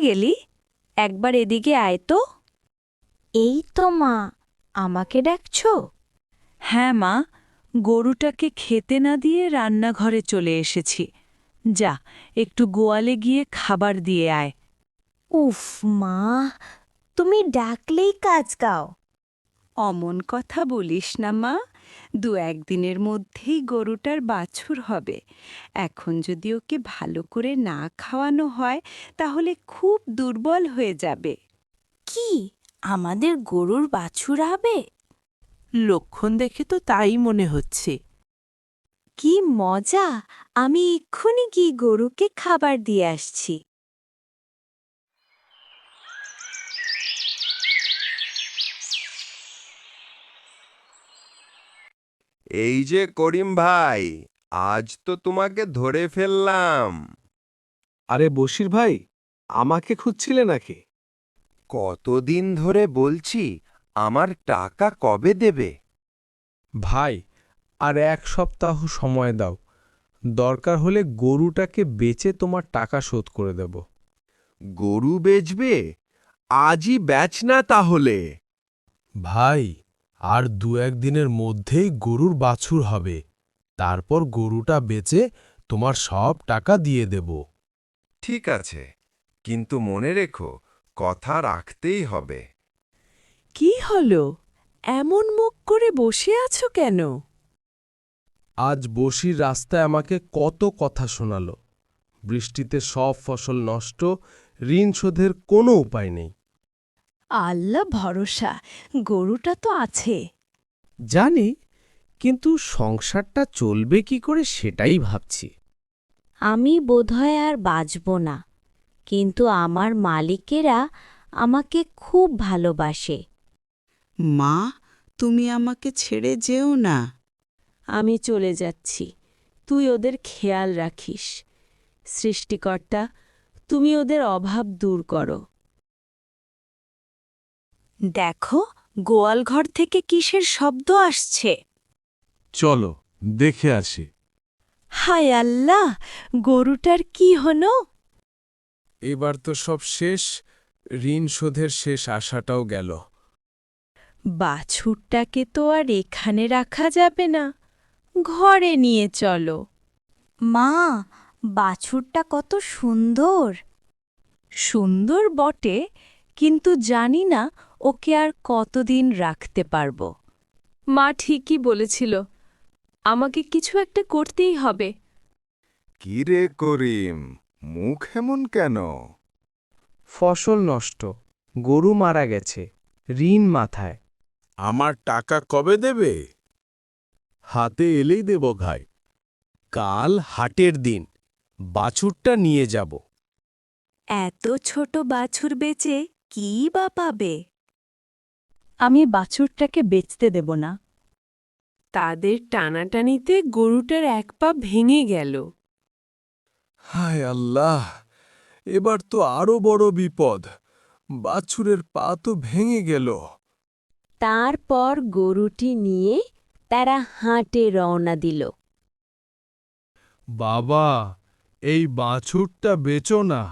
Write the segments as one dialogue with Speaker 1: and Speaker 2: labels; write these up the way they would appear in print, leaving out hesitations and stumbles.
Speaker 1: গেলি? একবার এদিকে আয় তো।
Speaker 2: এই তো মা, আমাকে ডাকছো?
Speaker 1: হ্যাঁ মা, গরুটাকে খেতে না দিয়ে রান্নাঘরে চলে এসেছি। যা, একটু গোয়ালে গিয়ে খাবার দিয়ে আয়।
Speaker 2: উফ মা, তুমি ডাকলেই কাজ গাও।
Speaker 1: অমন কথা বলিস না মা, ২-১ দিনের মধ্যেই গরুটার বাছুর হবে। এখন যদি ওকে ভালো করে না খাওয়ানো হয় তাহলে খুব দুর্বল হয়ে যাবে।
Speaker 2: কি, আমাদের গরুর বাছুর হবে?
Speaker 3: লক্ষণ দেখে তো তাই মনে হচ্ছে।
Speaker 1: কি মজা! আমি এক্ষুনি গিয়ে গরুকে খাবার দিয়ে আসছি।
Speaker 4: এই যে করিম ভাই, আজ তো তোমাকে ধরে ফেললাম।
Speaker 5: আরে বশির ভাই, আমাকে খুঁজছিলে নাকি?
Speaker 4: কতদিন ধরে বলছি, আমার টাকা কবে দেবে?
Speaker 5: ভাই, আর 1 সপ্তাহ সময় দাও। দরকার হলে গরুটাকে বেচে তোমার টাকা শোধ করে দেব।
Speaker 4: গরু বেচবে? আজই বেচ না তাহলে।
Speaker 5: ভাই, আর 2-1 দিনের মধ্যেই গরুর বাছুর হবে। তারপর গরুটা বেচে তোমার সব টাকা দিয়ে দেব।
Speaker 4: ঠিক আছে, কিন্তু মনে রেখো, কথা রাখতেই হবে।
Speaker 3: কি হলো? এমন মুখ করে বসে আছো কেন?
Speaker 5: আজ বশির রাস্তায় আমাকে কত কথা শোনালো। বৃষ্টিতে সব ফসল নষ্ট, ঋণ শোধের কোনো উপায় নেই।
Speaker 1: আল্লাহ ভরসা, গরুটা তো আছে।
Speaker 6: জানি, কিন্তু সংসারটা চলবে কি করে সেটাই ভাবছি।
Speaker 2: আমি বোধহয় আর বাঁচব না, কিন্তু আমার মালিকেরা আমাকে খুব ভালোবাসে।
Speaker 3: মা, তুমি আমাকে ছেড়ে যেও না।
Speaker 1: আমি চলে যাচ্ছি, তুই ওদের খেয়াল রাখিস। সৃষ্টিকর্তা, তুমি ওদের অভাব দূর করো। দেখো, গোয়ালঘর থেকে কিসের শব্দ আসছে?
Speaker 5: চলো দেখে আসি।
Speaker 1: হায় আল্লাহ, গরুটার কি হলো?
Speaker 5: এবার তো সব শেষ, ঋণ শোধের শেষ আশাটাও গেল।
Speaker 1: বাছুরটাকে তো আর এখানে রাখা যাবে না, ঘরে নিয়ে চলো।
Speaker 2: মা, বাছুরটা কত সুন্দর।
Speaker 1: সুন্দর বটে, কিন্তু জানি না ওকে আর কতদিন রাখতে পারব। মা ঠিকই বলেছিল, আমাকে কিছু একটা করতেই হবে।
Speaker 4: কি রে করিম, মুখ এমন কেন?
Speaker 6: ফসল নষ্ট, গরু মারা গেছে, ঋণ মাথায়।
Speaker 5: আমার টাকা কবে দেবে? হাতে এলেই দেব ভাই। কাল হাটের দিন, বাছুরটা নিয়ে যাব।
Speaker 1: এত ছোট বাছুর বেচে কী বা পাবে? আমি বাছুরটাকে বেচতে দেব না।
Speaker 3: তাদের টানাটানিতে গরুটার 1 পা ভেঙে গেল।
Speaker 5: হায় আল্লাহ, এবার তো আরো বড় বিপদ। বাছুরের পা তো ভেঙে গেল।
Speaker 2: তারপর গরুটি নিয়ে তারা হাটে রওনা দিল।
Speaker 5: বাবা, এই বাছুরটা বেচো না।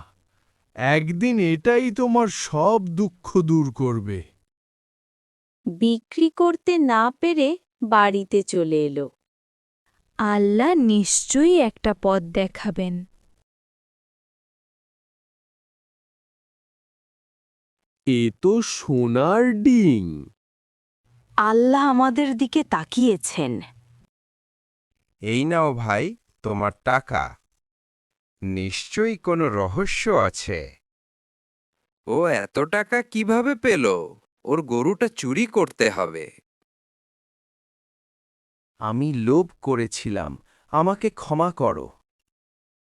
Speaker 5: একদিন এটাই তোমার সব দুঃখ দূর করবে।
Speaker 2: বিক্রি করতে না পেরে বাড়িতে চলে এলো।
Speaker 1: আল্লাহ নিশ্চয়ই একটা পথ দেখাবেন।
Speaker 5: এ তো সোনার ডিং।
Speaker 1: আল্লাহ আমাদের দিকে তাকিয়েছেন।
Speaker 4: এই নাও ভাই, তোমার টাকা। নিশ্চয়ই কোনো রহস্য আছে। ও এত টাকা কিভাবে পেল? ওর গরুটা চুরি করতে হবে।
Speaker 6: আমি লোভ করেছিলাম, আমাকে ক্ষমা করো।